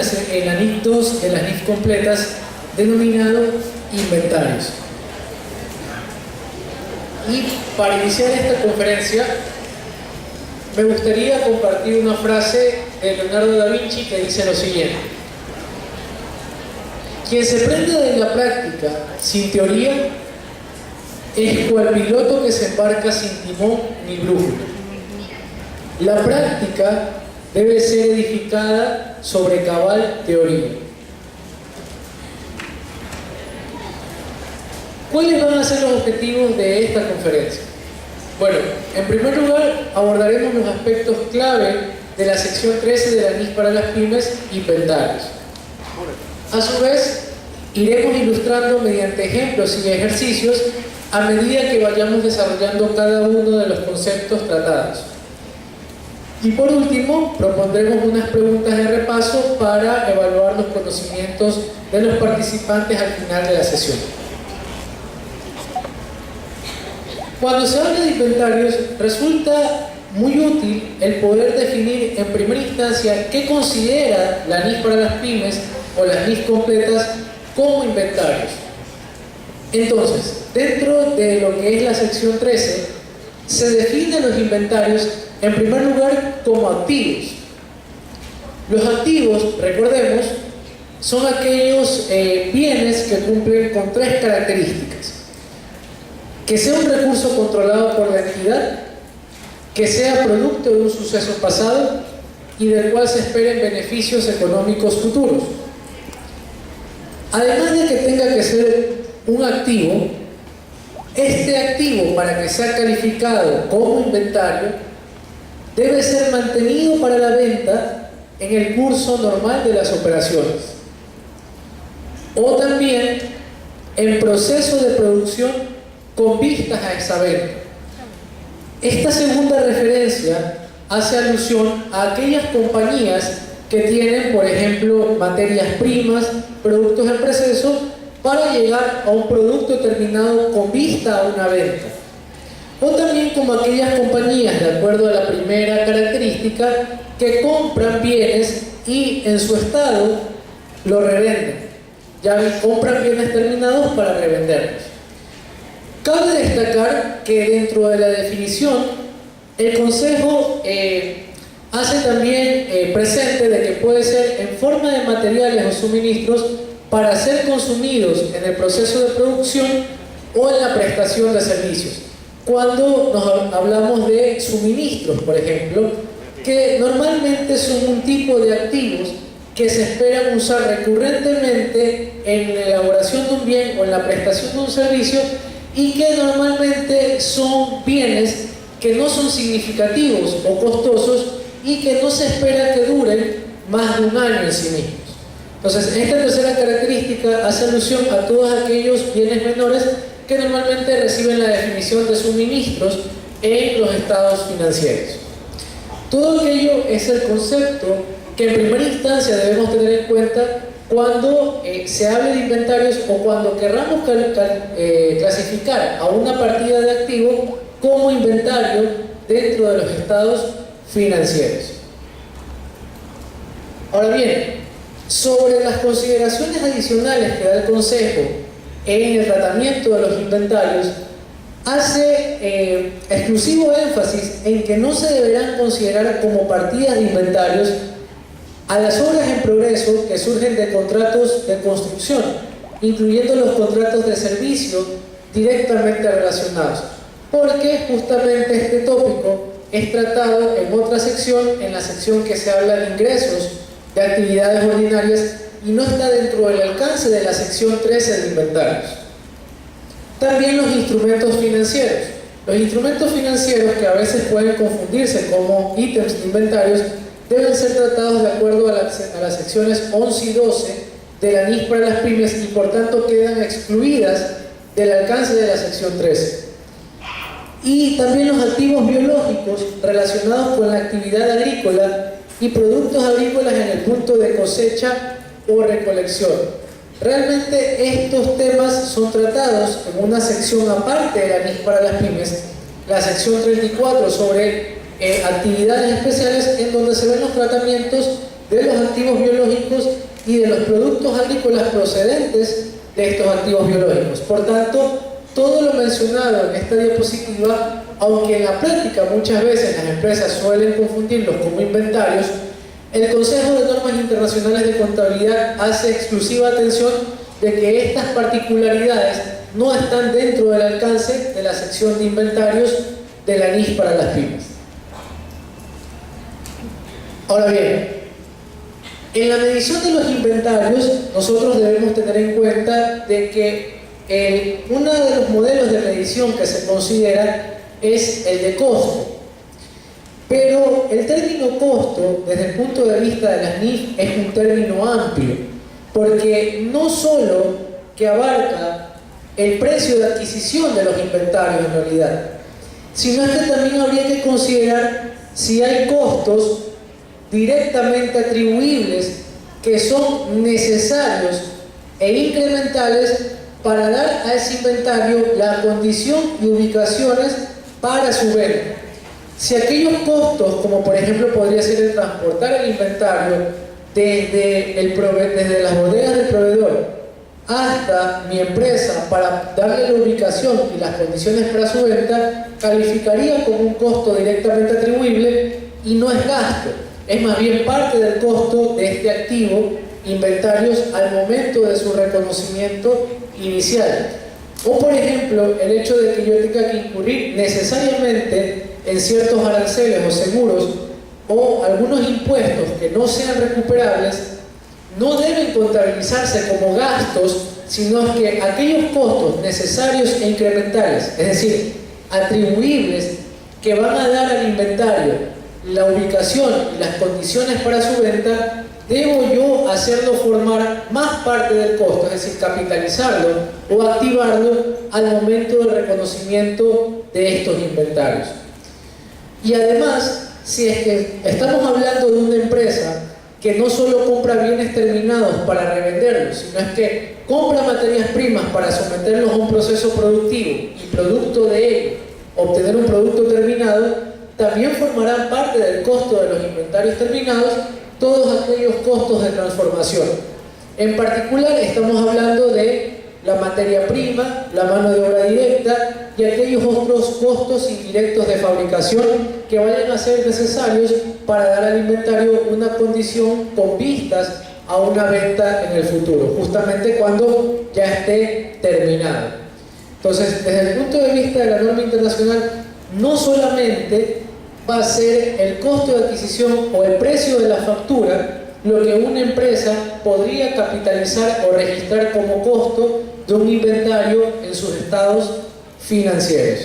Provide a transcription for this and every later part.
en la NIF 2 de las NIF completas, denominado inventarios. Y para iniciar esta conferencia, me gustaría compartir una frase de Leonardo da Vinci que dice lo siguiente: quien se prende de la práctica sin teoría es cual piloto que se embarca sin timón ni brújula. La práctica debe ser edificada sobre cabal teoría. ¿Cuáles van a ser los objetivos de esta conferencia? Bueno, en primer lugar abordaremos los aspectos clave de la sección 13 de la NIF para las pymes, inventarios. A su vez, iremos ilustrando mediante ejemplos y ejercicios a medida que vayamos desarrollando cada uno de los conceptos tratados. Y por último, propondremos unas preguntas de repaso para evaluar los conocimientos de los participantes al final de la sesión. Cuando se habla de inventarios, resulta muy útil el poder definir en primera instancia qué considera la NIF para las pymes o las NIF completas como inventarios. Entonces, dentro de lo que es la sección 13, se definen los inventarios en primer lugar como activos. Los activos, recordemos, son aquellos bienes que cumplen con tres características: que sea un recurso controlado por la entidad, que sea producto de un suceso pasado y del cual se esperen beneficios económicos futuros. Además de que tenga que ser un activo, este activo, para que sea calificado como inventario, debe ser mantenido para la venta en el curso normal de las operaciones, o también en proceso de producción con vistas a esa venta. Esta segunda referencia hace alusión a aquellas compañías que tienen, por ejemplo, materias primas, productos en proceso, para llegar a un producto terminado con vista a una venta. O también como aquellas compañías, de acuerdo a la primera característica, que compran bienes y en su estado lo revenden. Ya compran bienes terminados para revenderlos. Cabe destacar que dentro de la definición, el Consejo hace también presente de que puede ser en forma de materiales o suministros para ser consumidos en el proceso de producción o en la prestación de servicios. Cuando hablamos de suministros, por ejemplo, que normalmente son un tipo de activos que se esperan usar recurrentemente en la elaboración de un bien o en la prestación de un servicio, y que normalmente son bienes que no son significativos o costosos y que no se espera que duren más de un año en sí mismos. Entonces, esta tercera característica hace alusión a todos aquellos bienes menores que normalmente reciben la definición de suministros en los estados financieros. Todo aquello es el concepto que en primera instancia debemos tener en cuenta cuando se hable de inventarios o cuando querramos clasificar a una partida de activo como inventario dentro de los estados financieros. Ahora bien, sobre las consideraciones adicionales que da el Consejo en el tratamiento de los inventarios, hace exclusivo énfasis en que no se deberán considerar como partidas de inventarios a las obras en progreso que surgen de contratos de construcción, incluyendo los contratos de servicio directamente relacionados, porque justamente este tópico es tratado en otra sección, en la sección que se habla de ingresos de actividades ordinarias, y no está dentro del alcance de la sección 13 de inventarios. También los instrumentos financieros. Los instrumentos financieros, que a veces pueden confundirse como ítems de inventarios, deben ser tratados de acuerdo a las secciones 11 y 12 de la NIF para las pymes, y por tanto quedan excluidas del alcance de la sección 13. Y también los activos biológicos relacionados con la actividad agrícola y productos agrícolas en el punto de cosecha o recolección. Realmente estos temas son tratados en una sección aparte de la NIF para las pymes, la sección 34 sobre actividades especiales, en donde se ven los tratamientos de los activos biológicos y de los productos agrícolas procedentes de estos activos biológicos. Por tanto, todo lo mencionado en esta diapositiva, aunque en la práctica muchas veces las empresas suelen confundirlos como inventarios, el Consejo de Normas Internacionales de Contabilidad hace exclusiva atención de que estas particularidades no están dentro del alcance de la sección de inventarios de la NIF para las pymes. Ahora bien, en la medición de los inventarios, nosotros debemos tener en cuenta de que uno de los modelos de medición que se considera es el de costo. Pero el término costo, desde el punto de vista de las NIF, es un término amplio, porque no solo que abarca el precio de adquisición de los inventarios en realidad, sino es que también habría que considerar si hay costos directamente atribuibles que son necesarios e incrementales para dar a ese inventario la condición y ubicaciones para su venta. Si aquellos costos, como por ejemplo podría ser el transportar el inventario desde las bodegas del proveedor hasta mi empresa para darle la ubicación y las condiciones para su venta, calificaría como un costo directamente atribuible y no es gasto, es más bien parte del costo de este activo, inventarios, al momento de su reconocimiento inicial. O por ejemplo, el hecho de que yo tenga que incurrir necesariamente en ciertos aranceles o seguros o algunos impuestos que no sean recuperables, no deben contabilizarse como gastos, sino que aquellos costos necesarios e incrementales, es decir, atribuibles, que van a dar al inventario la ubicación y las condiciones para su venta, debo yo hacerlo formar más parte del costo, es decir, capitalizarlo o activarlo al momento del reconocimiento de estos inventarios. Y además, si es que estamos hablando de una empresa que no solo compra bienes terminados para revenderlos, sino es que compra materias primas para someterlos a un proceso productivo y producto de ello obtener un producto terminado, también formarán parte del costo de los inventarios terminados todos aquellos costos de transformación. En particular estamos hablando de la materia prima, la mano de obra directa y aquellos otros costos indirectos de fabricación que vayan a ser necesarios para dar al inventario una condición con vistas a una venta en el futuro, justamente cuando ya esté terminado. Entonces, desde el punto de vista de la norma internacional, no solamente va a ser el costo de adquisición o el precio de la factura lo que una empresa podría capitalizar o registrar como costo de un inventario en sus estados financieros.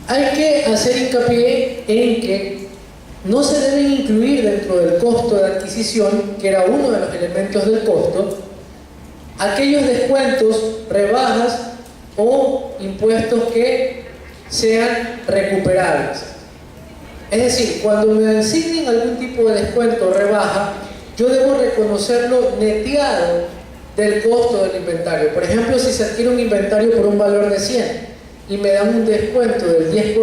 Hay que hacer hincapié en que no se deben incluir dentro del costo de adquisición, que era uno de los elementos del costo, aquellos descuentos, rebajas o impuestos que sean recuperables. Es decir, cuando me asignen algún tipo de descuento o rebaja, yo debo reconocerlo neteado del costo del inventario. Por ejemplo, si se adquiere un inventario por un valor de 100 y me dan un descuento del 10%,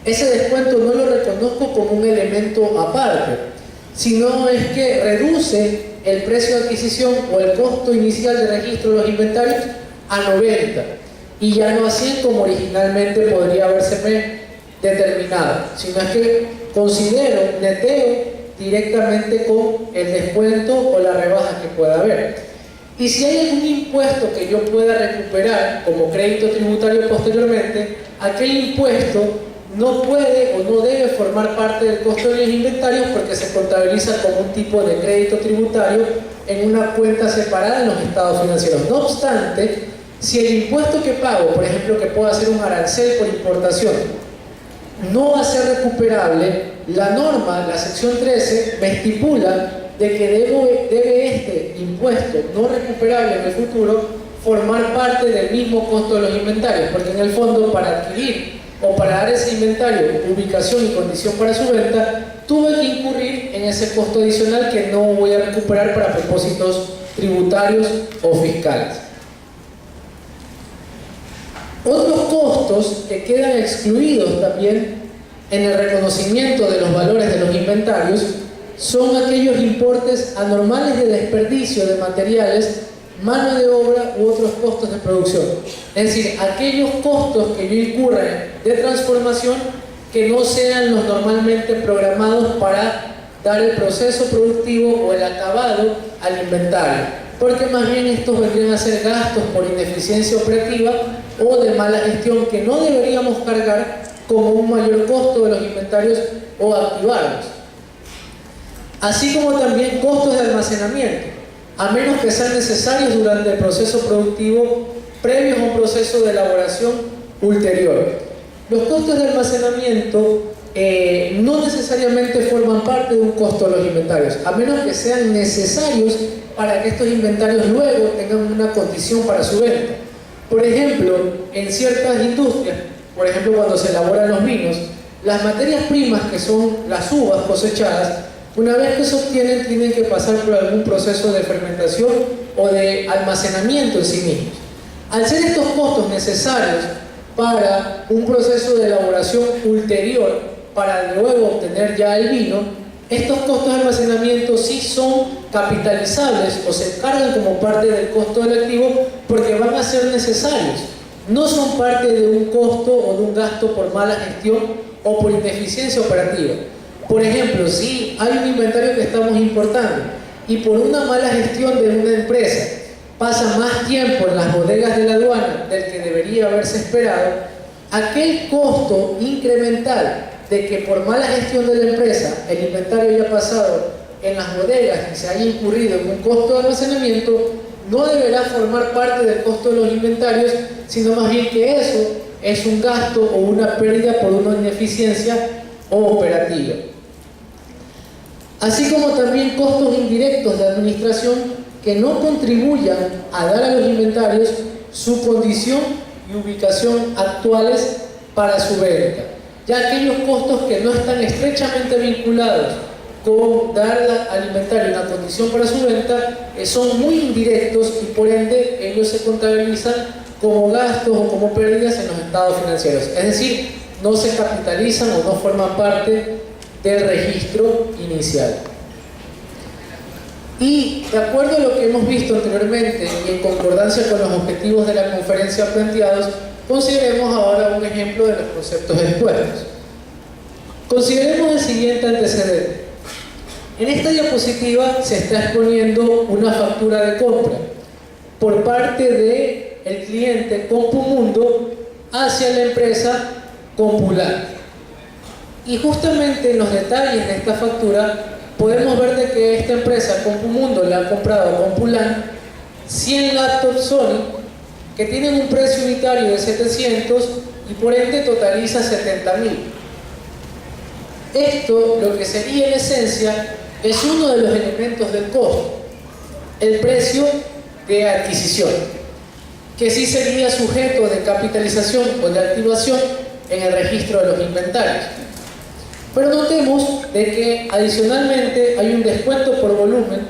ese descuento no lo reconozco como un elemento aparte, sino es que reduce el precio de adquisición o el costo inicial de registro de los inventarios a 90 y ya no a 100 como originalmente podría habérseme determinado, sino es que considero, neteo directamente con el descuento o la rebaja que pueda haber. Y si hay algún impuesto que yo pueda recuperar como crédito tributario posteriormente, aquel impuesto no puede o no debe formar parte del costo de los inventarios porque se contabiliza como un tipo de crédito tributario en una cuenta separada en los estados financieros. No obstante, si el impuesto que pago, por ejemplo, que pueda ser un arancel por importación, no va a ser recuperable, la norma, la sección 13, me estipula de que debe este impuesto no recuperable en el futuro formar parte del mismo costo de los inventarios, porque en el fondo para adquirir o para dar ese inventario ubicación y condición para su venta, tuve que incurrir en ese costo adicional que no voy a recuperar para propósitos tributarios o fiscales. Otros costos que quedan excluidos también en el reconocimiento de los valores de los inventarios son aquellos importes anormales de desperdicio de materiales, mano de obra u otros costos de producción. Es decir, aquellos costos que yo incurra de transformación que no sean los normalmente programados para dar el proceso productivo o el acabado al inventario, porque más bien estos vendrían a ser gastos por ineficiencia operativa o de mala gestión que no deberíamos cargar como un mayor costo de los inventarios o activarlos. Así como también costos de almacenamiento, a menos que sean necesarios durante el proceso productivo previos a un proceso de elaboración ulterior. Los costos de almacenamiento no necesariamente forman parte de un costo de los inventarios, a menos que sean necesarios para que estos inventarios luego tengan una condición para su venta. Por ejemplo, en ciertas industrias, por ejemplo cuando se elaboran los vinos, las materias primas que son las uvas cosechadas, una vez que se obtienen, tienen que pasar por algún proceso de fermentación o de almacenamiento en sí mismos. Al ser estos costos necesarios para un proceso de elaboración ulterior, para luego obtener ya el vino, estos costos de almacenamiento sí son capitalizables o se cargan como parte del costo del activo porque van a ser necesarios. No son parte de un costo o de un gasto por mala gestión o por ineficiencia operativa. Por ejemplo, si hay un inventario que estamos importando y por una mala gestión de una empresa pasa más tiempo en las bodegas de la aduana del que debería haberse esperado, aquel costo incremental de que por mala gestión de la empresa el inventario haya pasado en las bodegas y se haya incurrido en un costo de almacenamiento no deberá formar parte del costo de los inventarios, sino más bien que eso es un gasto o una pérdida por una ineficiencia operativa. Así como también costos indirectos de administración que no contribuyan a dar a los inventarios su condición y ubicación actuales para su venta, ya aquellos costos que no están estrechamente vinculados con dar al inventario una condición para su venta son muy indirectos y por ende ellos se contabilizan como gastos o como pérdidas en los estados financieros, es decir, no se capitalizan o no forman parte del registro inicial. Y de acuerdo a lo que hemos visto anteriormente y en concordancia con los objetivos de la conferencia planteados, consideremos ahora un ejemplo de los conceptos expuestos. Consideremos el siguiente antecedente. En esta diapositiva se está exponiendo una factura de compra por parte del cliente Compumundo hacia la empresa Compulan. Y justamente en los detalles de esta factura podemos ver de que esta empresa Compumundo le ha comprado a Compulan 100 laptops Sony que tienen un precio unitario de 700 y por ende totaliza 70.000. Esto, lo que sería en esencia, es uno de los elementos del costo, el precio de adquisición, que sí sería sujeto de capitalización o de activación en el registro de los inventarios. Pero notemos de que adicionalmente hay un descuento por volumen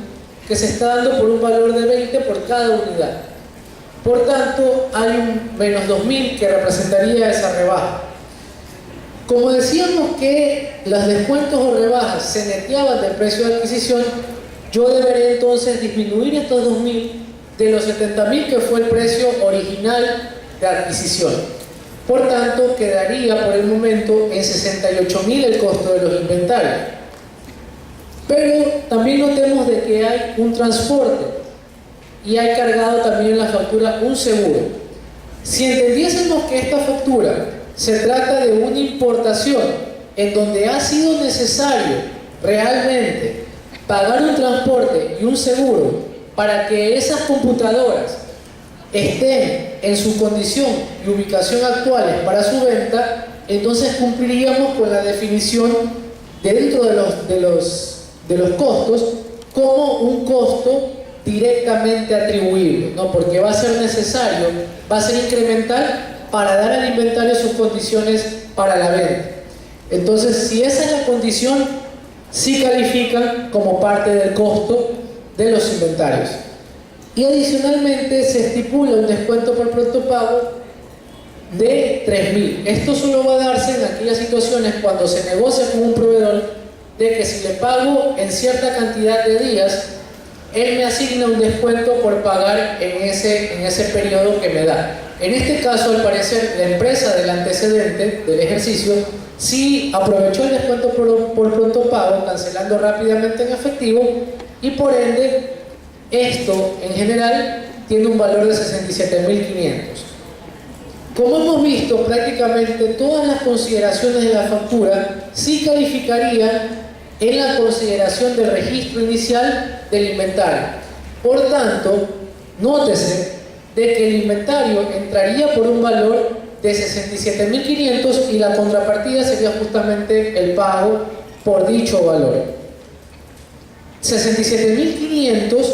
que se está dando por un valor de 20 por cada unidad. Por tanto, hay un menos 2.000 que representaría esa rebaja. Como decíamos que los descuentos o rebajas se neteaban del precio de adquisición, yo debería entonces disminuir estos 2.000 de los 70.000 que fue el precio original de adquisición. Por tanto, quedaría por el momento en 68.000 el costo de los inventarios. Pero también notemos de que hay un transporte y hay cargado también en la factura un seguro. Si entendiésemos que esta factura se trata de una importación en donde ha sido necesario realmente pagar un transporte y un seguro para que esas computadoras estén en su condición y ubicación actuales para su venta, entonces cumpliríamos con la definición dentro de los costos como un costo directamente atribuible, ¿no? Porque va a ser necesario, va a ser incremental para dar al inventario sus condiciones para la venta. Entonces, si esa es la condición, sí califican como parte del costo de los inventarios. Y adicionalmente se estipula un descuento por pronto pago de 3.000. Esto solo va a darse en aquellas situaciones cuando se negocia con un proveedor de que si le pago en cierta cantidad de días, él me asigna un descuento por pagar en ese periodo que me da. En este caso, al parecer, la empresa del antecedente del ejercicio sí aprovechó el descuento por pronto pago, cancelando rápidamente en efectivo, y por ende, esto en general tiene un valor de 67.500. Como hemos visto, prácticamente todas las consideraciones de la factura sí calificarían en la consideración del registro inicial del inventario. Por tanto, nótese de que el inventario entraría por un valor de 67.500 y la contrapartida sería justamente el pago por dicho valor. 67.500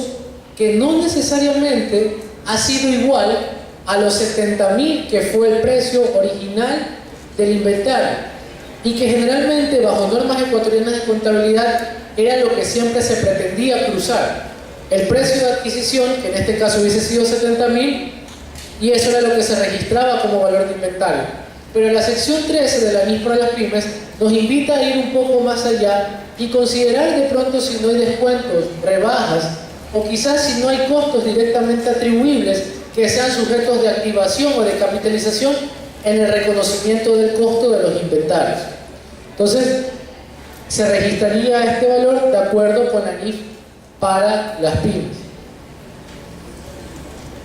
que no necesariamente ha sido igual a los 70.000 que fue el precio original del inventario, y que generalmente bajo normas ecuatorianas de contabilidad era lo que siempre se pretendía cruzar. El precio de adquisición, que en este caso hubiese sido 70.000, y eso era lo que se registraba como valor de inventario. Pero en la sección 13 de la NIF para las pymes nos invita a ir un poco más allá y considerar de pronto si no hay descuentos, rebajas, o quizás si no hay costos directamente atribuibles que sean sujetos de activación o de capitalización en el reconocimiento del costo de los inventarios. Entonces, se registraría este valor de acuerdo con la NIF para las pymes.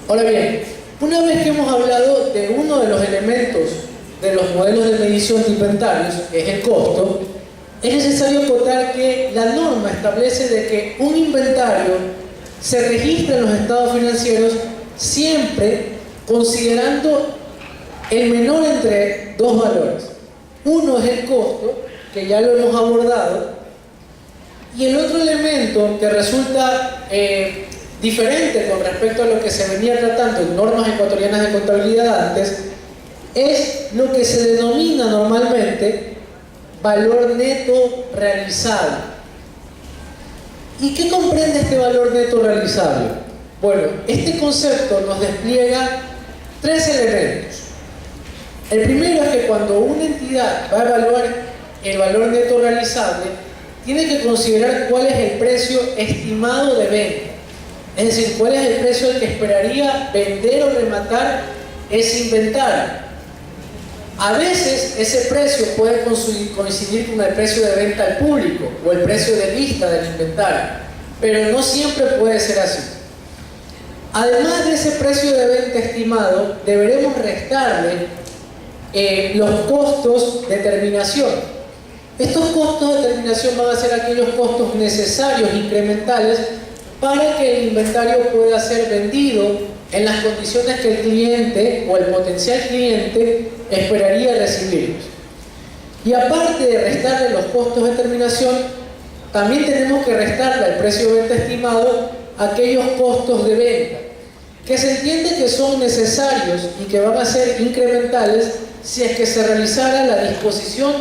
Ahora bien, una vez que hemos hablado de uno de los elementos de los modelos de medición de inventarios, que es el costo, es necesario acotar que la norma establece de que un inventario se registra en los estados financieros siempre considerando el menor entre dos valores. Uno es el costo, que ya lo hemos abordado, y el otro elemento que resulta diferente con respecto a lo que se venía tratando en normas ecuatorianas de contabilidad antes, es lo que se denomina normalmente valor neto realizable. ¿Y qué comprende este valor neto realizable? Bueno, este concepto nos despliega tres elementos. El primero es que cuando una entidad va a evaluar el valor neto realizable, tiene que considerar cuál es el precio estimado de venta. Es decir, cuál es el precio al que esperaría vender o rematar ese inventario. A veces ese precio puede coincidir con el precio de venta al público o el precio de lista del inventario, pero no siempre puede ser así. Además de ese precio de venta estimado, deberemos restarle los costos de terminación. Estos costos de terminación van a ser aquellos costos necesarios, incrementales, para que el inventario pueda ser vendido en las condiciones que el cliente o el potencial cliente esperaría recibirlos. Y aparte de restarle los costos de terminación, también tenemos que restarle al precio de venta estimado aquellos costos de venta, que se entiende que son necesarios y que van a ser incrementales si es que se realizara la disposición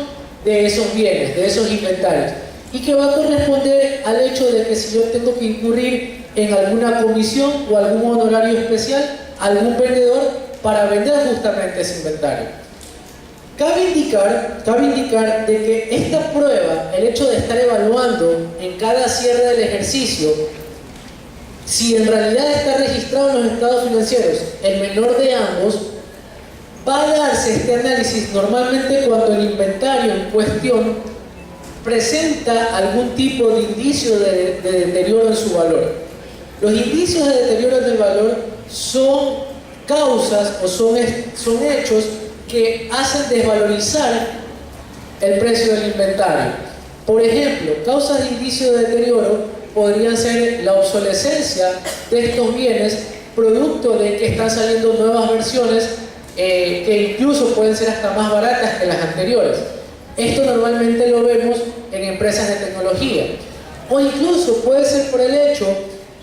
de esos bienes, de esos inventarios, y que va a corresponder al hecho de que si yo tengo que incurrir en alguna comisión o algún honorario especial a algún vendedor para vender justamente ese inventario. Cabe indicar de que esta prueba, el hecho de estar evaluando en cada cierre del ejercicio si en realidad está registrado en los estados financieros el menor de ambos, va a darse este análisis normalmente cuando el inventario en cuestión presenta algún tipo de indicio de deterioro en su valor. Los indicios de deterioro del valor son causas o son hechos que hacen desvalorizar el precio del inventario. Por ejemplo, causas de indicio de deterioro podrían ser la obsolescencia de estos bienes, producto de que están saliendo nuevas versiones que incluso pueden ser hasta más baratas que las anteriores. Esto normalmente lo vemos en empresas de tecnología. O incluso puede ser por el hecho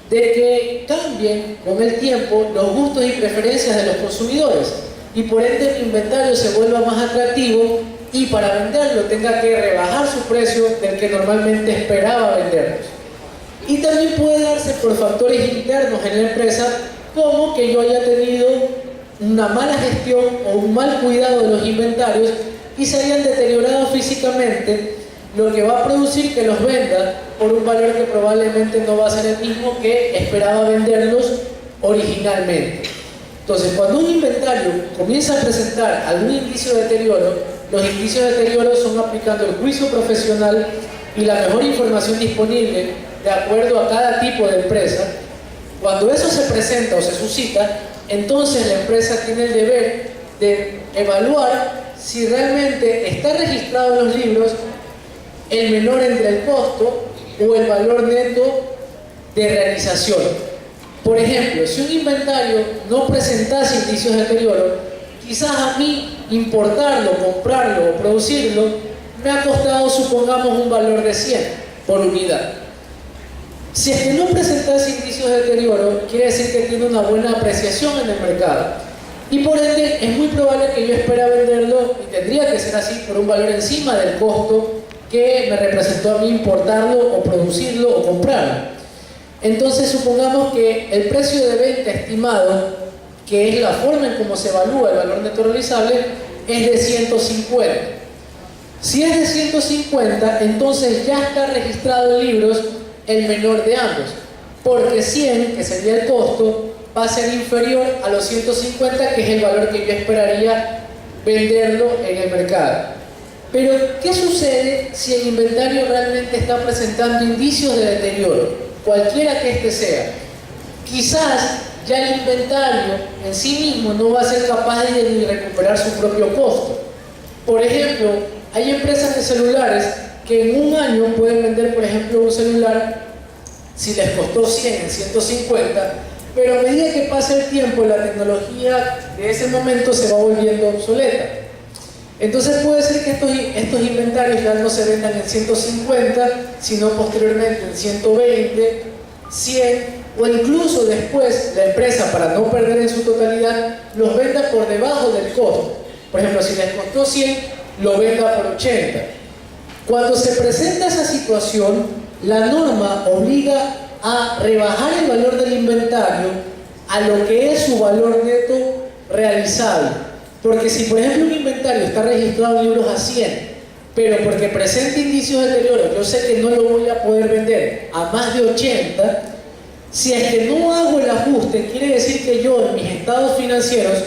de que cambien con el tiempo los gustos y preferencias de los consumidores y por ende el inventario se vuelva más atractivo y para venderlo tenga que rebajar su precio del que normalmente esperaba venderlos. Y también puede darse por factores internos en la empresa, como que yo haya tenido una mala gestión o un mal cuidado de los inventarios y se hayan deteriorado físicamente, lo que va a producir que los venda por un valor que probablemente no va a ser el mismo que esperaba venderlos originalmente. Entonces, cuando un inventario comienza a presentar algún indicio de deterioro, los indicios de deterioro son aplicando el juicio profesional y la mejor información disponible de acuerdo a cada tipo de empresa. Cuando eso se presenta o se suscita, entonces la empresa tiene el deber de evaluar si realmente está registrado en los libros el menor entre el costo o el valor neto de realización. Por ejemplo, si un inventario no presentase indicios de deterioro, quizás a mí importarlo, comprarlo o producirlo me ha costado, supongamos, un valor de 100 por unidad. Si es que no presentase indicios de deterioro, quiere decir que tiene una buena apreciación en el mercado. Y por ende, es muy probable que yo espera venderlo, y tendría que ser así, por un valor encima del costo que me representó a mí importarlo o producirlo o comprarlo. Entonces, supongamos que el precio de venta estimado, que es la forma en cómo se evalúa el valor neto realizable, es de 150. Si es de 150, entonces ya está registrado en libros el menor de ambos, porque 100, que sería el costo, va a ser inferior a los 150, que es el valor que yo esperaría venderlo en el mercado. Pero, ¿qué sucede si el inventario realmente está presentando indicios de deterioro, cualquiera que este sea? Quizás ya el inventario en sí mismo no va a ser capaz de ni recuperar su propio costo. Por ejemplo, hay empresas de celulares que en un año pueden vender, por ejemplo, un celular, si les costó 100 en 150, pero a medida que pasa el tiempo, la tecnología de ese momento se va volviendo obsoleta. Entonces puede ser que estos inventarios ya no se vendan en 150, sino posteriormente en 120, 100, o incluso después la empresa, para no perder en su totalidad, los venda por debajo del costo. Por ejemplo, si les costó 100, lo venda por 80. Cuando se presenta esa situación, la norma obliga a rebajar el valor del inventario a lo que es su valor neto realizable. Porque si, por ejemplo, un inventario está registrado en libros a 100, pero porque presenta indicios de deterioro, yo sé que no lo voy a poder vender a más de 80, si es que no hago el ajuste, quiere decir que yo en mis estados financieros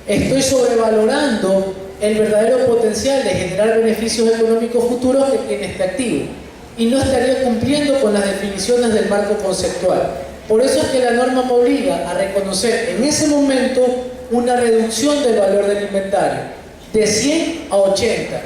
estoy sobrevalorando el verdadero potencial de generar beneficios económicos futuros que tiene este activo, y no estaría cumpliendo con las definiciones del marco conceptual. Por eso es que la norma me obliga a reconocer en ese momento una reducción del valor del inventario de 100 a 80,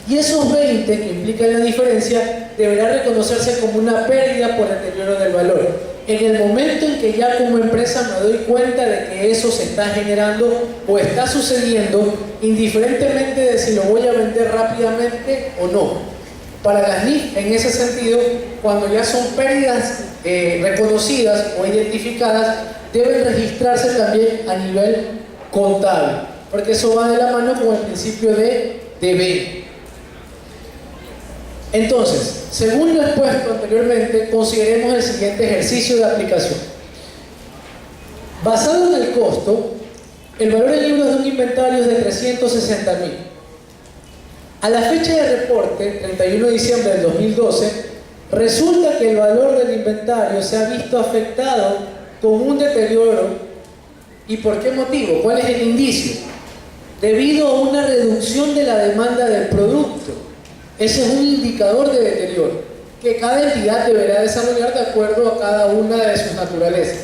y esos 20 que implican la diferencia deberá reconocerse como una pérdida por deterioro del valor. En el momento en que ya como empresa me doy cuenta de que eso se está generando o está sucediendo, indiferentemente de si lo voy a vender rápidamente o no. Para las NIF, en ese sentido, cuando ya son pérdidas reconocidas o identificadas, deben registrarse también a nivel contable, porque eso va de la mano con el principio de deber. Entonces, según lo expuesto anteriormente, consideremos el siguiente ejercicio de aplicación. Basado en el costo, el valor en libros de un inventario es de 360.000. A la fecha de reporte, 31 de diciembre del 2012, resulta que el valor del inventario se ha visto afectado con un deterioro. ¿Y por qué motivo? ¿Cuál es el indicio? Debido a una reducción de la demanda del producto. Ese es un indicador de deterioro que cada entidad deberá desarrollar de acuerdo a cada una de sus naturalezas.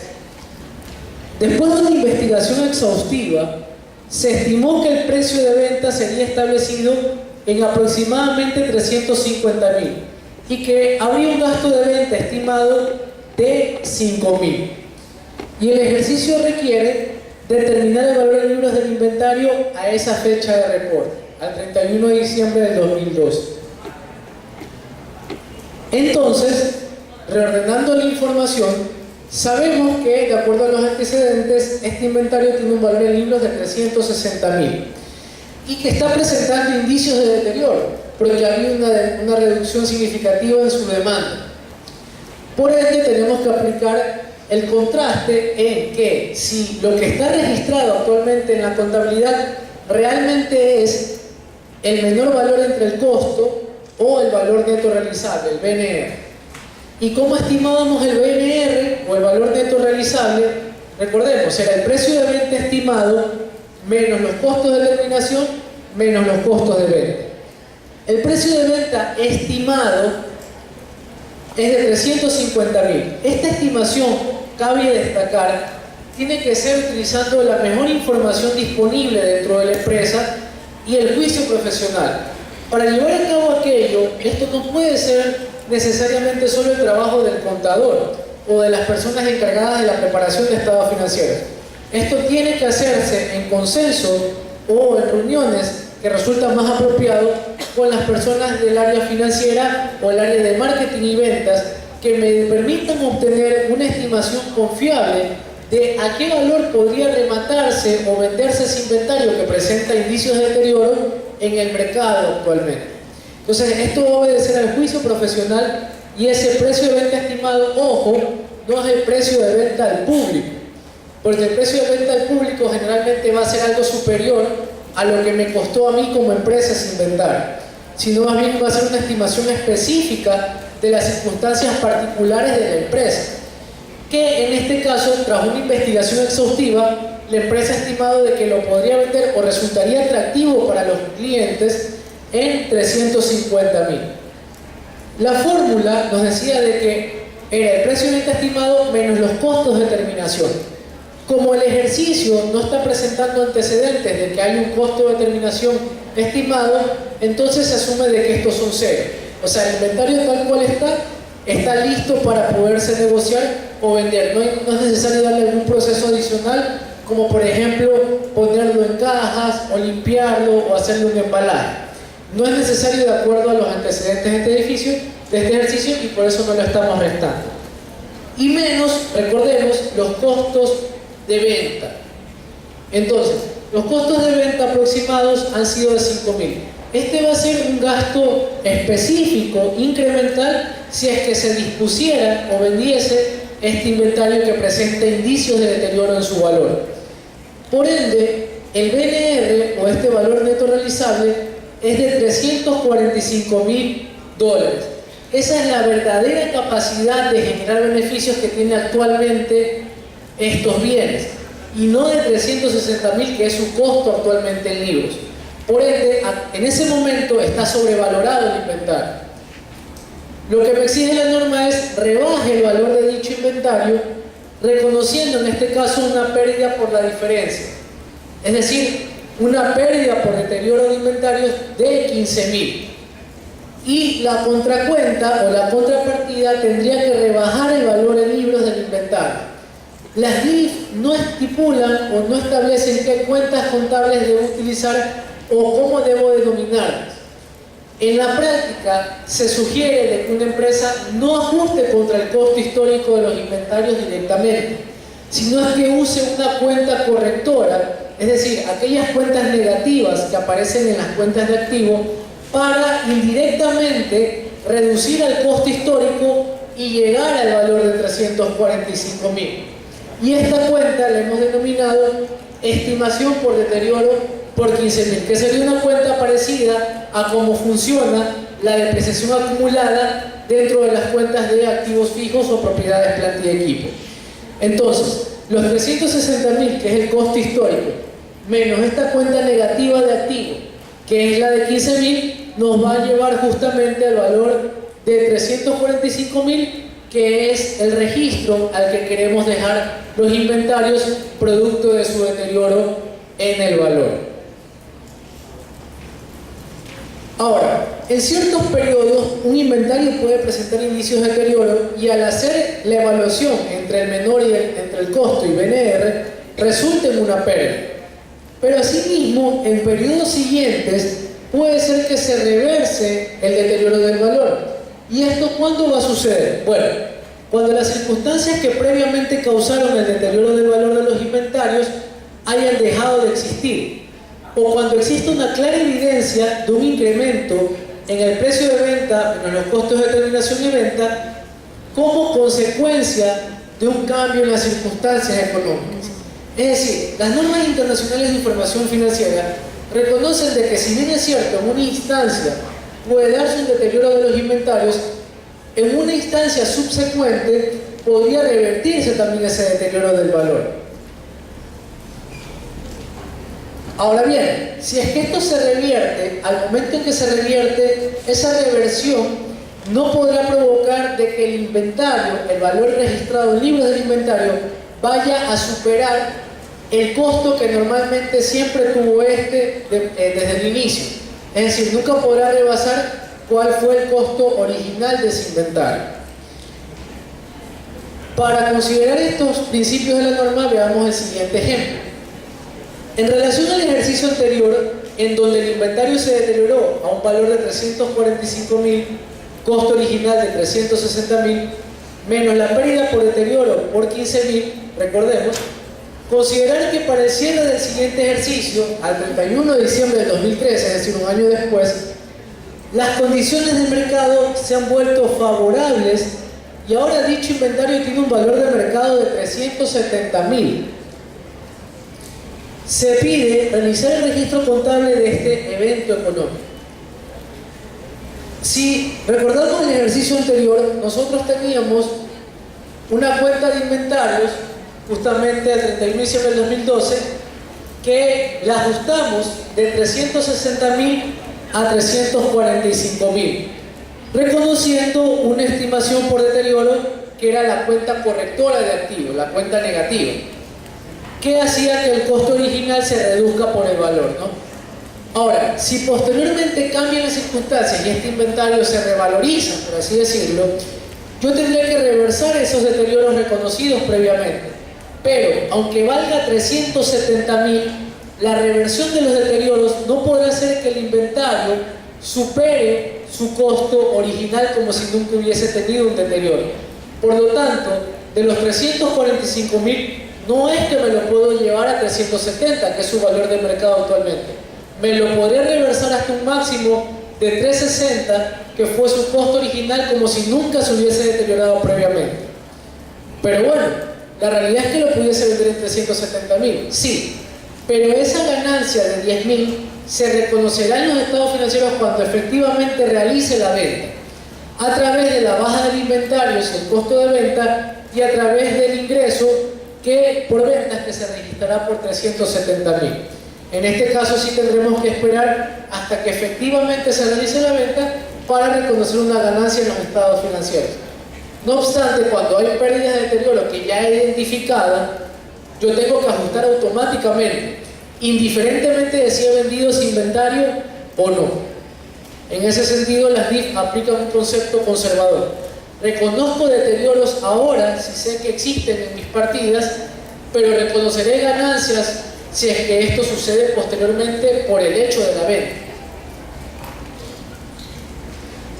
Después de una investigación exhaustiva, se estimó que el precio de venta sería establecido en aproximadamente 350.000 y que habría un gasto de venta estimado de 5.000. Y el ejercicio requiere determinar el valor de libros del inventario a esa fecha de reporte, al 31 de diciembre del 2012. Entonces, reordenando la información, sabemos que, de acuerdo a los antecedentes, este inventario tiene un valor en libros de 360.000 y que está presentando indicios de deterioro, porque había una reducción significativa en su demanda. Por ende, tenemos que aplicar el contraste en que si lo que está registrado actualmente en la contabilidad realmente es el menor valor entre el costo o el valor neto realizable, el BNR. ¿Y cómo estimábamos el BNR o el valor neto realizable? Recordemos, era el precio de venta estimado menos los costos de terminación menos los costos de venta. El precio de venta estimado es de 350.000. Esta estimación, cabe destacar, tiene que ser utilizando la mejor información disponible dentro de la empresa y el juicio profesional. Para llevar a cabo aquello, esto no puede ser necesariamente solo el trabajo del contador o de las personas encargadas de la preparación de estados financieros. Esto tiene que hacerse en consenso o en reuniones que resultan más apropiados con las personas del área financiera o el área de marketing y ventas, que me permitan obtener una estimación confiable de a qué valor podría rematarse o venderse ese inventario que presenta indicios de deterioro en el mercado actualmente. Entonces, esto va a obedecer al juicio profesional y ese precio de venta estimado, ojo, no es el precio de venta al público, porque el precio de venta al público generalmente va a ser algo superior a lo que me costó a mí como empresa ese inventario, sino más bien va a ser una estimación específica de las circunstancias particulares de la empresa, que en este caso, tras una investigación exhaustiva, la empresa ha estimado de que lo podría vender o resultaría atractivo para los clientes en 350.000. La fórmula nos decía de que era el precio de venta estimado menos los costos de terminación. Como el ejercicio no está presentando antecedentes de que hay un costo de terminación estimado, entonces se asume de que estos son cero. O sea, el inventario tal cual está listo para poderse negociar o vender. No es necesario darle algún proceso adicional, como por ejemplo ponerlo en cajas o limpiarlo o hacerle un embalaje. No es necesario de acuerdo a los antecedentes de este edificio, de este ejercicio, y por eso no lo estamos restando. Y menos, recordemos, los costos de venta. Entonces, los costos de venta aproximados han sido de 5.000. Este va a ser un gasto específico, incremental, si es que se dispusiera o vendiese este inventario que presenta indicios de deterioro en su valor. Por ende, el BNR o este valor neto realizable es de $345.000. Esa es la verdadera capacidad de generar beneficios que tiene actualmente estos bienes, y no de 360.000, que es su costo actualmente en libros. Por ende, en ese momento está sobrevalorado el inventario. Lo que me exige la norma es rebaje el valor de dicho inventario, reconociendo en este caso una pérdida por la diferencia. Es decir, una pérdida por deterioro de inventarios de 15.000. Y la contracuenta o la contrapartida tendría que rebajar el valor en libros del inventario. Las DIF no estipulan o no establecen qué cuentas contables debo utilizar o cómo debo denominarlas. En la práctica se sugiere de que una empresa no ajuste contra el costo histórico de los inventarios directamente, sino es que use una cuenta correctora, es decir, aquellas cuentas negativas que aparecen en las cuentas de activo, para indirectamente reducir el costo histórico y llegar al valor de 345.000. Y esta cuenta la hemos denominado estimación por deterioro por 15.000, que sería una cuenta parecida a cómo funciona la depreciación acumulada dentro de las cuentas de activos fijos o propiedades, planta y equipo. Entonces, los 360.000, que es el costo histórico, menos esta cuenta negativa de activo, que es la de 15.000, nos va a llevar justamente al valor de 345.000, que es el registro al que queremos dejar los inventarios producto de su deterioro en el valor. Ahora, en ciertos periodos un inventario puede presentar indicios de deterioro y al hacer la evaluación entre el menor y entre el costo y BNR resulta en una pérdida. Pero asimismo, en periodos siguientes puede ser que se reverse el deterioro del valor. ¿Y esto cuándo va a suceder? Bueno, cuando las circunstancias que previamente causaron el deterioro del valor de los inventarios hayan dejado de existir, o cuando existe una clara evidencia de un incremento en el precio de venta, en los costos de terminación y venta, como consecuencia de un cambio en las circunstancias económicas. Es decir, las normas internacionales de información financiera reconocen de que, si bien es cierto, en una instancia puede darse un deterioro de los inventarios, en una instancia subsecuente podría revertirse también ese deterioro del valor. Ahora bien, si es que esto se revierte, al momento en que se revierte, esa reversión no podrá provocar de que el inventario, el valor registrado en libros del inventario, vaya a superar el costo que normalmente siempre tuvo desde el inicio. Es decir, nunca podrá rebasar cuál fue el costo original de ese inventario. Para considerar estos principios de la norma, veamos el siguiente ejemplo. En relación al ejercicio anterior, en donde el inventario se deterioró a un valor de 345.000, costo original de 360.000, menos la pérdida por deterioro por 15.000, recordemos, considerar que para el cierre del siguiente ejercicio, al 31 de diciembre del 2013, es decir, un año después, las condiciones del mercado se han vuelto favorables y ahora dicho inventario tiene un valor de mercado de 370.000. Se pide realizar el registro contable de este evento económico. Si recordamos el ejercicio anterior, nosotros teníamos una cuenta de inventarios justamente el 31 de diciembre del 2012 que la ajustamos de 360.000 a 345.000, reconociendo una estimación por deterioro que era la cuenta correctora de activos, la cuenta negativa, que hacía que el costo original se reduzca por el valor, ¿no? Ahora, si posteriormente cambian las circunstancias y este inventario se revaloriza, por así decirlo, yo tendría que reversar esos deterioros reconocidos previamente. Pero, aunque valga 370.000, la reversión de los deterioros no podrá hacer que el inventario supere su costo original como si nunca hubiese tenido un deterioro. Por lo tanto, de los 345.000, no es que me lo puedo llevar a 370, que es su valor de mercado actualmente. Me lo podré reversar hasta un máximo de 360, que fue su costo original como si nunca se hubiese deteriorado previamente. Pero bueno, la realidad es que lo pudiese vender en 370.000, sí, pero esa ganancia de 10.000 se reconocerá en los estados financieros cuando efectivamente realice la venta, a través de la baja del inventario, el costo de venta, y a través del ingreso que por ventas que se registrará por 370.000. En este caso sí tendremos que esperar hasta que efectivamente se realice la venta para reconocer una ganancia en los estados financieros. No obstante, cuando hay pérdidas de deterioro que ya he identificado, yo tengo que ajustar automáticamente, indiferentemente de si he vendido ese inventario o no. En ese sentido, las NIF aplican un concepto conservador. Reconozco deterioros ahora si sé que existen en mis partidas, pero reconoceré ganancias si es que esto sucede posteriormente por el hecho de la venta.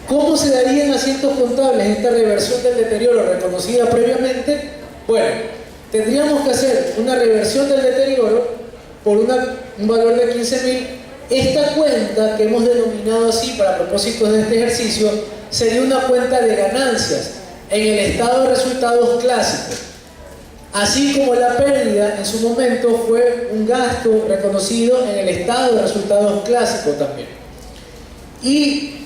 ¿Cómo se darían asientos contables esta reversión del deterioro reconocida previamente? Bueno, tendríamos que hacer una reversión del deterioro por un valor de 15.000. Esta cuenta, que hemos denominado así para propósitos de este ejercicio, sería una cuenta de ganancias en el estado de resultados clásico, así como la pérdida en su momento fue un gasto reconocido en el estado de resultados clásico también. Y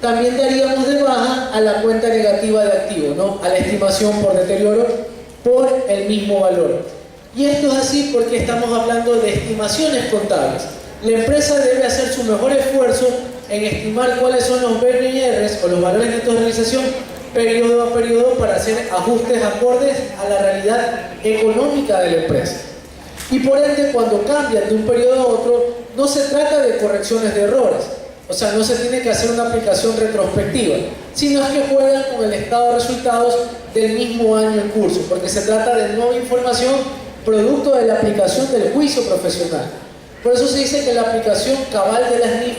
también daríamos de baja a la cuenta negativa de activos, ¿no? A la estimación por deterioro por el mismo valor. Y esto es así porque estamos hablando de estimaciones contables. La empresa debe hacer su mejor esfuerzo en estimar cuáles son los BNRs o los valores netos de realización periodo a periodo para hacer ajustes acordes a la realidad económica de la empresa. Y por ende, cuando cambian de un periodo a otro, no se trata de correcciones de errores, o sea, no se tiene que hacer una aplicación retrospectiva, sino es que juegan con el estado de resultados del mismo año en curso, porque se trata de nueva información producto de la aplicación del juicio profesional. Por eso se dice que la aplicación cabal de las NIF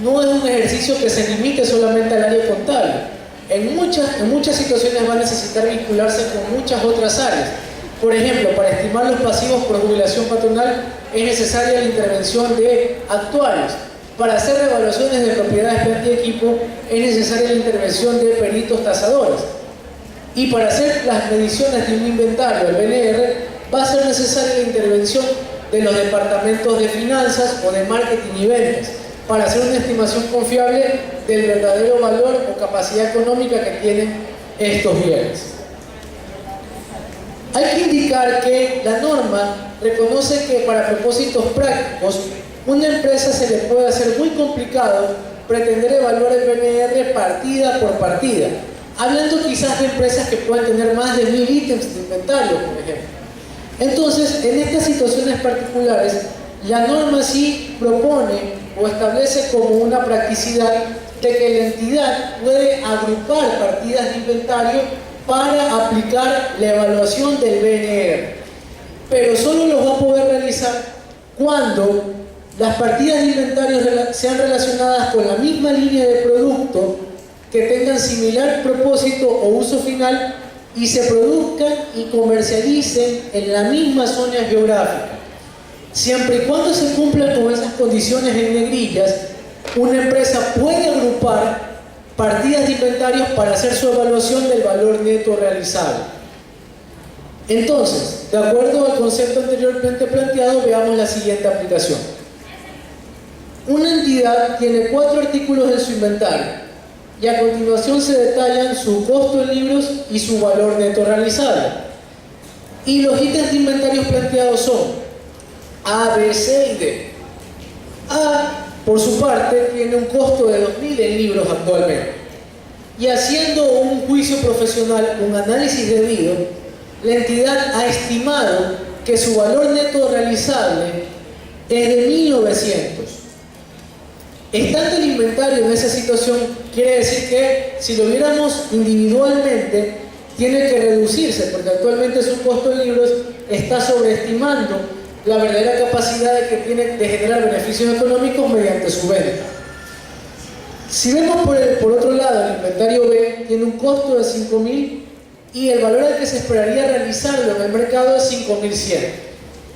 no es un ejercicio que se limite solamente al área contable. En muchas situaciones va a necesitar vincularse con muchas otras áreas. Por ejemplo, para estimar los pasivos por jubilación patronal es necesaria la intervención de actuarios. Para hacer evaluaciones de propiedades, planta y equipo es necesaria la intervención de peritos tasadores. Y para hacer las mediciones de un inventario, el BNR, va a ser necesaria la intervención de los departamentos de finanzas o de marketing y ventas para hacer una estimación confiable del verdadero valor o capacidad económica que tienen estos bienes. Hay que indicar que la norma reconoce que para propósitos prácticos, una empresa se le puede hacer muy complicado pretender evaluar el BNR partida por partida, hablando quizás de empresas que pueden tener más de 1000 ítems de inventario, por ejemplo. Entonces, en estas situaciones particulares, la norma sí propone o establece como una practicidad de que la entidad puede agrupar partidas de inventario para aplicar la evaluación del BNR, pero solo lo va a poder realizar cuando las partidas de inventario sean relacionadas con la misma línea de producto, que tengan similar propósito o uso final y se produzcan y comercialicen en la misma zona geográfica. Siempre y cuando se cumplan con esas condiciones en negrillas, una empresa puede agrupar partidas de inventarios para hacer su evaluación del valor neto realizable. Entonces, de acuerdo al concepto anteriormente planteado, veamos la siguiente aplicación. Una entidad tiene 4 artículos en su inventario y a continuación se detallan su costo en libros y su valor neto realizable. Y los ítems de inventarios planteados son A, B, C y D. A, por su parte, tiene un costo de 2000 en libros actualmente. Y haciendo un juicio profesional, un análisis debido, la entidad ha estimado que su valor neto realizable es de 1900. Estando el inventario en esa situación, quiere decir que si lo viéramos individualmente, tiene que reducirse, porque actualmente su costo en libros está sobreestimando la verdadera capacidad que tiene de generar beneficios económicos mediante su venta. Si vemos por otro lado, el inventario B tiene un costo de 5000 y el valor al que se esperaría realizarlo en el mercado es 5100.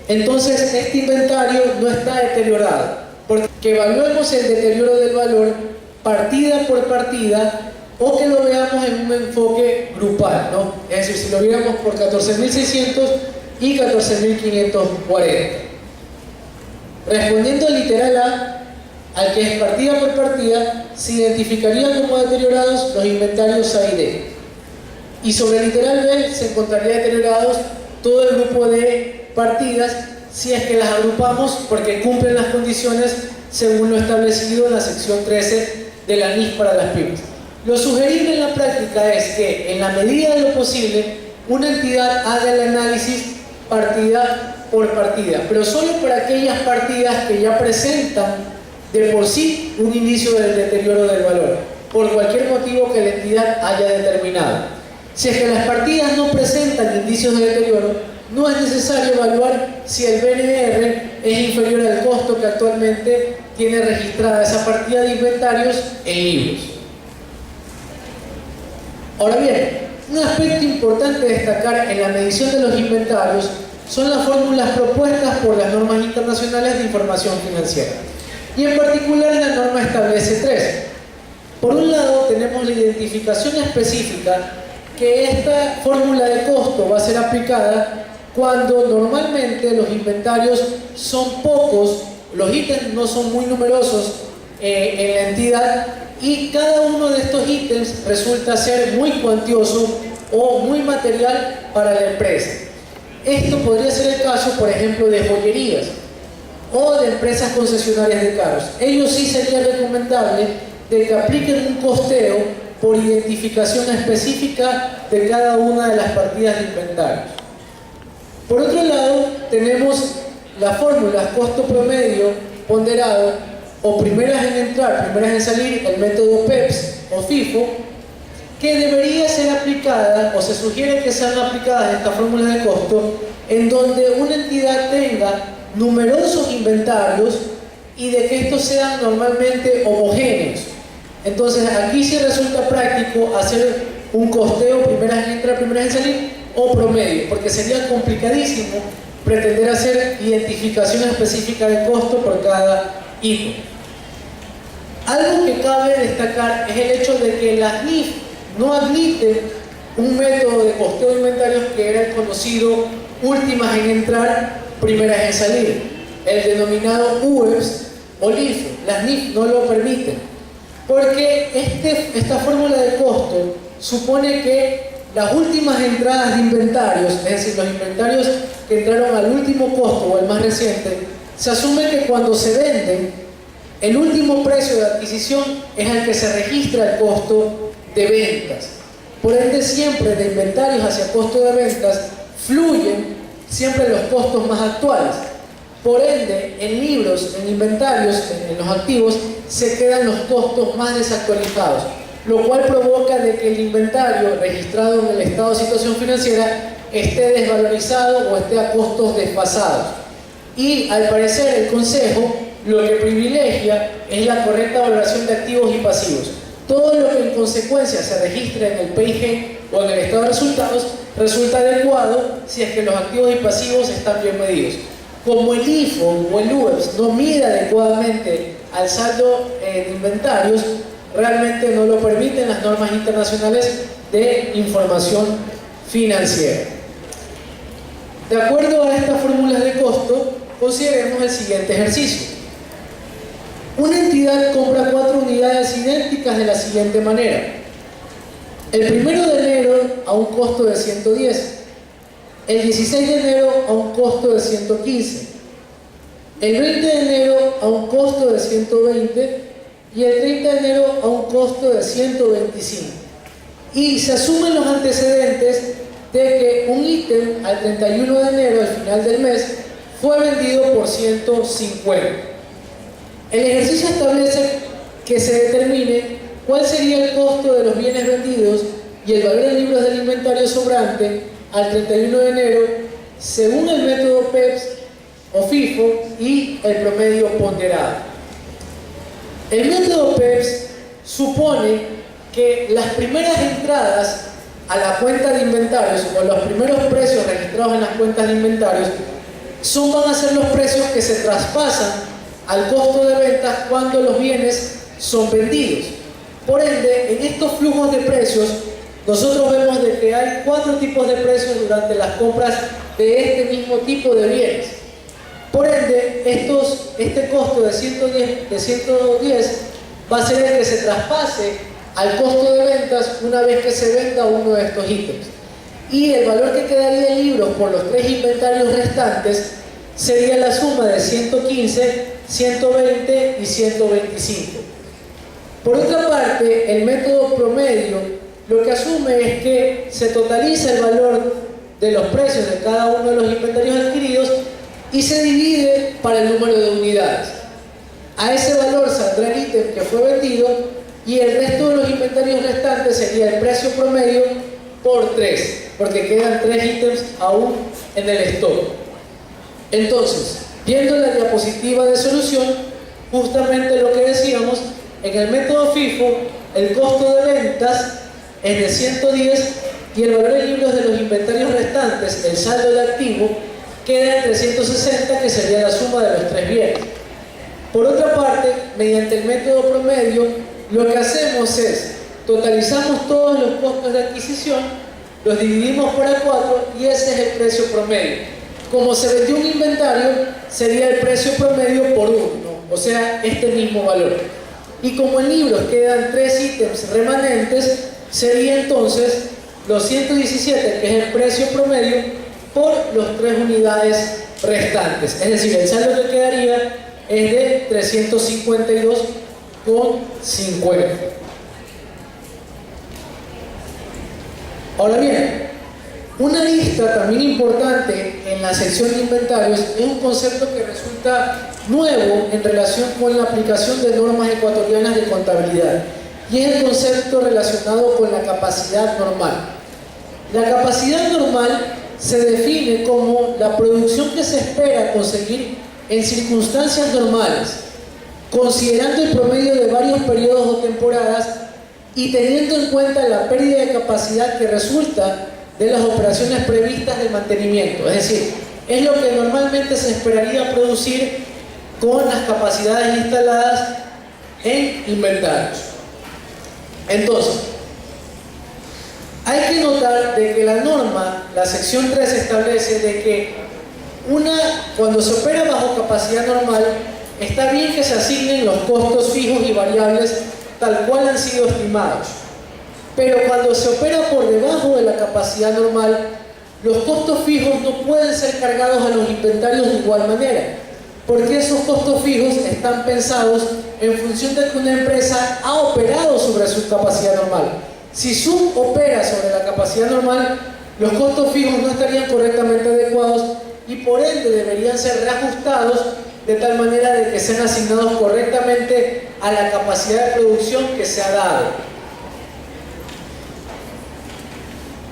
Entonces, este inventario no está deteriorado, porque evaluemos el deterioro del valor partida por partida o que lo veamos en un enfoque grupal, ¿no? Es decir, si lo viéramos por 14.600 y 14.540. Respondiendo al literal A, al que es partida por partida, se identificarían como deteriorados los inventarios A y D. Y sobre el literal B se encontraría deteriorados todo el grupo de partidas si es que las agrupamos porque cumplen las condiciones según lo establecido en la sección 13 de la NIS para las pymes. Lo sugerible en la práctica es que, en la medida de lo posible, una entidad haga el análisis partida por partida, pero solo para aquellas partidas que ya presentan de por sí un indicio del deterioro del valor, por cualquier motivo que la entidad haya determinado. Si es que las partidas no presentan indicios de deterioro, no es necesario evaluar si el BNR es inferior al costo que actualmente tiene registrada esa partida de inventarios en libros. Ahora bien, un aspecto importante a destacar en la medición de los inventarios son las fórmulas propuestas por las normas internacionales de información financiera. Y en particular la norma establece 3. Por un lado tenemos la identificación específica que esta fórmula de costo va a ser aplicada cuando normalmente los inventarios son pocos, los ítems no son muy numerosos en la entidad y cada uno de estos ítems resulta ser muy cuantioso o muy material para la empresa. Esto podría ser el caso, por ejemplo, de joyerías o de empresas concesionarias de carros. Ellos sí sería recomendable de que apliquen un costeo por identificación específica de cada una de las partidas de inventarios. Por otro lado, tenemos las fórmulas costo promedio ponderado o primeras en entrar, primeras en salir, el método PEPS o FIFO, que debería ser aplicada o se sugiere que sean aplicadas estas fórmulas de costo en donde una entidad tenga numerosos inventarios y de que estos sean normalmente homogéneos. Entonces aquí sí resulta práctico hacer un costeo primeras en entrar, primeras en salir o promedio, porque sería complicadísimo pretender hacer identificación específica de costo por cada ítem. Algo que cabe destacar es el hecho de que las NIF no admiten un método de costeo de inventarios que era el conocido últimas en entrar, primeras en salir, el denominado UEPS o LIFO. Las NIF no lo permiten, porque esta fórmula de costo supone que las últimas entradas de inventarios, es decir, los inventarios que entraron al último costo o el más reciente, se asume que cuando se venden, el último precio de adquisición es al que se registra el costo de ventas. Por ende, siempre de inventarios hacia costo de ventas fluyen siempre los costos más actuales. Por ende, en libros, en inventarios, en los activos, se quedan los costos más desactualizados, lo cual provoca de que el inventario registrado en el estado de situación financiera esté desvalorizado o esté a costos desfasados. Y al parecer el Consejo lo que privilegia es la correcta valoración de activos y pasivos. Todo lo que en consecuencia se registra en el PIG o en el estado de resultados resulta adecuado si es que los activos y pasivos están bien medidos. Como el IFO o el UEPS no mide adecuadamente al saldo de inventarios, realmente no lo permiten las normas internacionales de información financiera. De acuerdo a estas fórmulas de costo, consideremos el siguiente ejercicio. Una entidad compra 4 unidades idénticas de la siguiente manera. El 1 de enero a un costo de 110, el 16 de enero a un costo de 115, el 20 de enero a un costo de 120 y el 30 de enero a un costo de 125. Y se asumen los antecedentes de que un ítem al 31 de enero, al final del mes, fue vendido por 150. El ejercicio establece que se determine cuál sería el costo de los bienes vendidos y el valor en libros del inventario sobrante al 31 de enero según el método PEPS o FIFO y el promedio ponderado. El método PEPS supone que las primeras entradas a la cuenta de inventarios o los primeros precios registrados en las cuentas de inventarios van a ser los precios que se traspasan al costo de ventas cuando los bienes son vendidos. Por ende, en estos flujos de precios, nosotros vemos de que hay 4 tipos de precios durante las compras de este mismo tipo de bienes. Por ende, este costo de 110 va a ser el que se traspase al costo de ventas una vez que se venda uno de estos ítems. Y el valor que quedaría en libros por los 3 inventarios restantes sería la suma de 115, 120 y 125. Por otra parte, el método promedio lo que asume es que se totaliza el valor de los precios de cada uno de los inventarios adquiridos y se divide para el número de unidades. A ese valor saldrá el ítem que fue vendido y el resto de los inventarios restantes sería el precio promedio por 3, porque quedan 3 ítems aún en el stock. Entonces, viendo la diapositiva de solución, justamente lo que decíamos, en el método FIFO, el costo de ventas es de 110 y el valor en libros de los inventarios restantes, el saldo de activo, queda en 360, que sería la suma de los 3 bienes. Por otra parte, mediante el método promedio, lo que hacemos es, totalizamos todos los costos de adquisición, los dividimos por A4 y ese es el precio promedio. Como se vendió un inventario, sería el precio promedio por 1, o sea, este mismo valor. Y como en libros quedan 3 ítems remanentes, sería entonces los 117, que es el precio promedio, por los 3 unidades restantes. Es decir, el saldo que quedaría es de 352,50. Ahora bien, una lista también importante en la sección de inventarios es un concepto que resulta nuevo en relación con la aplicación de normas ecuatorianas de contabilidad, y es el concepto relacionado con la capacidad normal. La capacidad normal se define como la producción que se espera conseguir en circunstancias normales, considerando el promedio de varios periodos o temporadas y teniendo en cuenta la pérdida de capacidad que resulta de las operaciones previstas de mantenimiento. Es decir, es lo que normalmente se esperaría producir con las capacidades instaladas en inventarios. Entonces, Hay que notar de que la norma, la sección 3 establece de que cuando se opera bajo capacidad normal, está bien que se asignen los costos fijos y variables tal cual han sido estimados. Pero cuando se opera por debajo de la capacidad normal, los costos fijos no pueden ser cargados a los inventarios de igual manera, porque esos costos fijos están pensados en función de que una empresa ha operado sobre su capacidad normal. Si subopera sobre la capacidad normal, los costos fijos no estarían correctamente adecuados y por ende deberían ser reajustados de tal manera de que sean asignados correctamente a la capacidad de producción que se ha dado.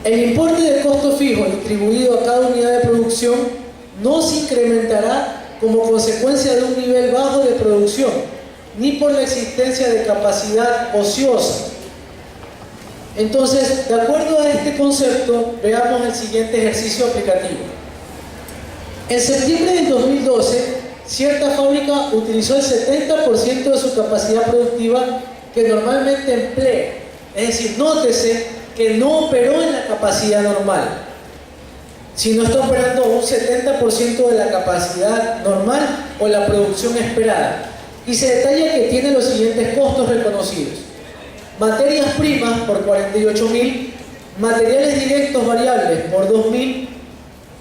El importe de costo fijo distribuido a cada unidad de producción no se incrementará como consecuencia de un nivel bajo de producción, ni por la existencia de capacidad ociosa. Entonces, de acuerdo a este concepto, veamos el siguiente ejercicio aplicativo. En septiembre del 2012, cierta fábrica utilizó el 70% de su capacidad productiva que normalmente emplea. Es decir, nótese que no operó en la capacidad normal, sino está operando un 70% de la capacidad normal o la producción esperada. Y se detalla que tiene los siguientes costos reconocidos: materias primas por 48.000, materiales directos variables por 2.000,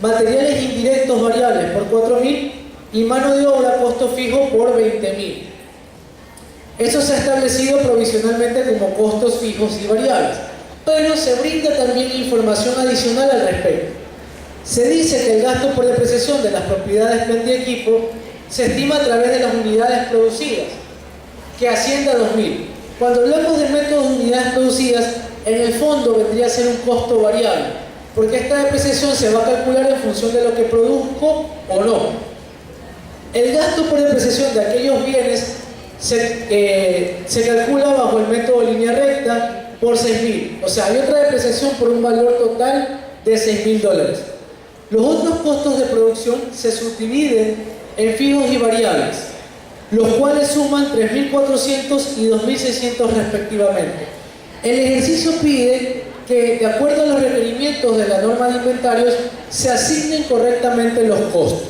materiales indirectos variables por 4.000 y mano de obra costo fijo por 20.000. Eso se ha establecido provisionalmente como costos fijos y variables, pero se brinda también información adicional al respecto. Se dice que el gasto por depreciación de las propiedades, planta y equipo se estima a través de las unidades producidas, que asciende a 2.000. Cuando hablamos de métodos de unidades producidas, en el fondo vendría a ser un costo variable, porque esta depreciación se va a calcular en función de lo que produzco o no. El gasto por depreciación de aquellos bienes se calcula bajo el método de línea recta por 6.000. O sea, hay otra depreciación por un valor total de $6.000. Los otros costos de producción se subdividen en fijos y variables, los cuales suman 3.400 y 2.600 respectivamente. El ejercicio pide que, de acuerdo a los requerimientos de la norma de inventarios, se asignen correctamente los costos.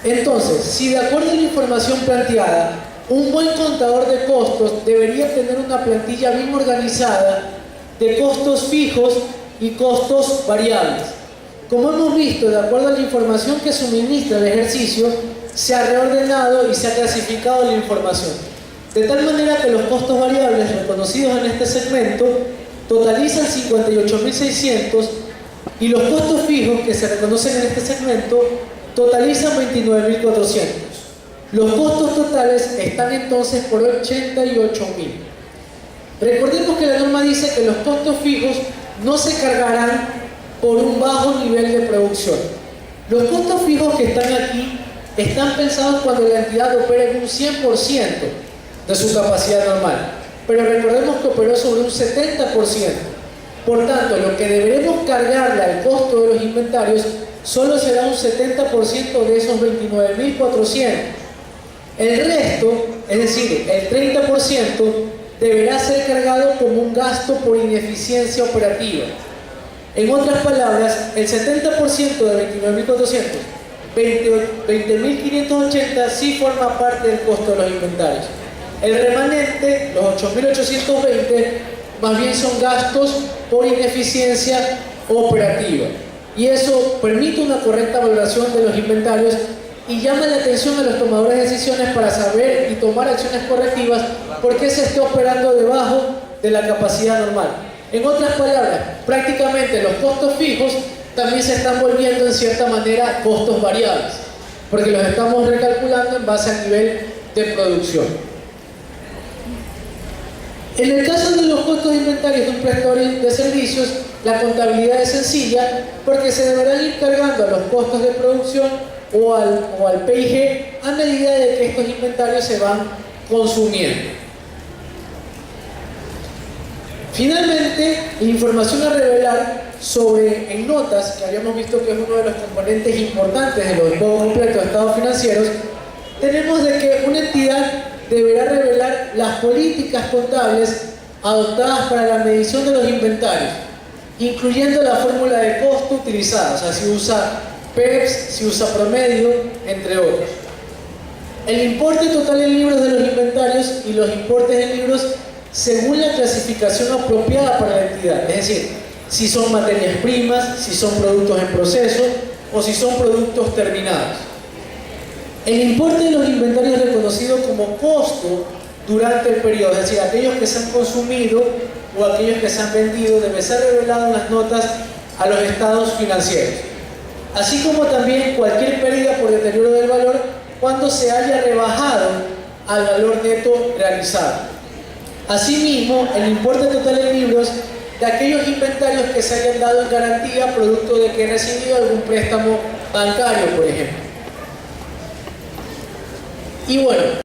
Entonces, si de acuerdo a la información planteada, un buen contador de costos debería tener una plantilla bien organizada de costos fijos y costos variables. Como hemos visto, de acuerdo a la información que suministra el ejercicio, se ha reordenado y se ha clasificado la información, de tal manera que los costos variables reconocidos en este segmento totalizan 58.600 y los costos fijos que se reconocen en este segmento totalizan 29.400. Los costos totales están entonces por 88.000. Recordemos que la norma dice que los costos fijos no se cargarán por un bajo nivel de producción. Los costos fijos que están aquí están pensados cuando la entidad opera en un 100% de su capacidad normal, pero recordemos que operó sobre un 70%. Por tanto, lo que deberemos cargarle al costo de los inventarios solo será un 70% de esos 29.400. El resto, es decir, el 30%, deberá ser cargado como un gasto por ineficiencia operativa. En otras palabras, el 70% de 29.400, 20.580 sí forma parte del costo de los inventarios. El remanente, los 8.820, más bien son gastos por ineficiencia operativa. Y eso permite una correcta valoración de los inventarios y llama la atención a los tomadores de decisiones para saber y tomar acciones correctivas porque se está operando debajo de la capacidad normal. En otras palabras, prácticamente los costos fijos también se están volviendo en cierta manera costos variables, porque los estamos recalculando en base al nivel de producción. En el caso de los costos de inventarios de un prestador de servicios, la contabilidad es sencilla porque se deberán ir cargando a los costos de producción o al PIG a medida de que estos inventarios se van consumiendo. Finalmente, la información a revelar en notas, que habíamos visto que es uno de los componentes importantes de los juegos completos de estados financieros, tenemos de que una entidad deberá revelar las políticas contables adoptadas para la medición de los inventarios. incluyendo la fórmula de costo utilizada, o sea, si usa PEPS, si usa promedio, entre otros. El importe total en libros de los inventarios y los importes en libros según la clasificación apropiada para la entidad, es decir, si son materias primas, si son productos en proceso o si son productos terminados. El importe de los inventarios reconocido como costo durante el periodo, es decir, aquellos que se han consumido o aquellos que se han vendido, debe ser revelado en las notas a los estados financieros, así como también cualquier pérdida por deterioro del valor cuando se haya rebajado al valor neto realizado. Asimismo, el importe total en libros de aquellos inventarios que se hayan dado en garantía producto de que he recibido algún préstamo bancario, por ejemplo. Y bueno,